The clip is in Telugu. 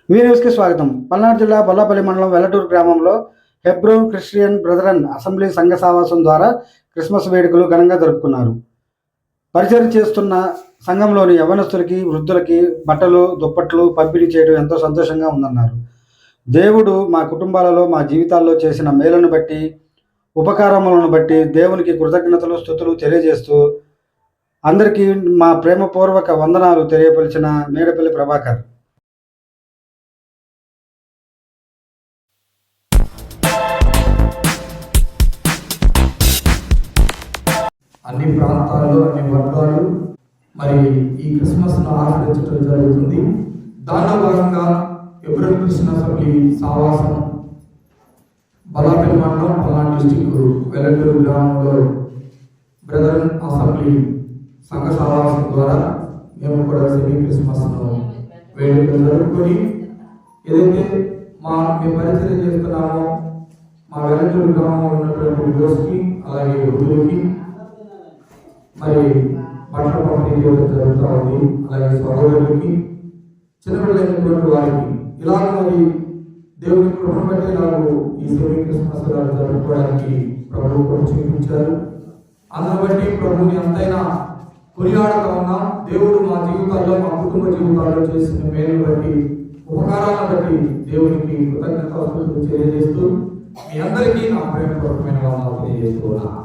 న్యూస్కి స్వాగతం. పల్నాడు జిల్లా బొల్లాపల్లి మండలం వెల్లటూరు గ్రామంలో హెబ్రోన్ క్రిస్టియన్ బ్రదరన్ అసెంబ్లీ సంఘ సావాసం ద్వారా క్రిస్మస్ వేడుకలు ఘనంగా జరుపుకున్నారు. పరిచయం చేస్తున్న సంఘంలోని యవ్వనస్తులకి, వృద్ధులకి బట్టలు, దుప్పట్లు పంపిణీ చేయడం ఎంతో సంతోషంగా ఉందన్నారు. దేవుడు మా కుటుంబాలలో, మా జీవితాల్లో చేసిన మేలును బట్టి, ఉపకారములను బట్టి దేవునికి కృతజ్ఞతలు, స్తుతులు తెలియజేస్తూ అందరికీ మా ప్రేమపూర్వక వందనాలు తెలియపరిచిన మేడపల్లి ప్రభాకర్. అన్ని ప్రాంతాల్లో అన్ని వర్గాలు మరి ఈ క్రిస్మస్ను ఆచరించడం జరుగుతుంది. దానిలో భాగంగా హెబ్రోన్ క్రిస్టియన్ అసెంబ్లీ సావాసం బొల్లాపల్లి మండలం పల్నాడు డిస్టిక్ వెల్లటూరు గ్రామంలో బ్రదరన్ అసెంబ్లీ సంఘ సావాసం ద్వారా మేము కూడా సెమీ క్రిస్మస్ను వేడుకలు జరుపుకొని ఏదైతే మేము పరిచయం చేస్తున్నామో మా వెల్లటూరు గ్రామంలో ఉన్నటువంటి విడోస్కి అలాగే వృద్ధులకి మరి బట్టల పంపిణీ చేయడం జరుగుతూ ఉంది. అలాగే సహోదరులకి, చిన్నపిల్లలైనటువంటి వారికి ఇలాగ మరి దేవుని కృపను బట్టి నాకు ఈ సెమీ క్రిస్మస్ జరుపుకోవడానికి ప్రభువు కూడా చూపించారు. అందును బట్టి ప్రభువుని ఎంతైనా కొనియాడుతూ ఉన్నాం. దేవుడు మా జీవితాల్లో, మా కుటుంబ జీవితాల్లో చేసిన మేలు బట్టి, ఉపకారాలను బట్టి దేవునికి కృతజ్ఞతలు తెలియజేస్తూ మీ అందరికీ నా ప్రేమపూర్వకమైన వందనాలు తెలియజేస్తూ ఉన్నాను.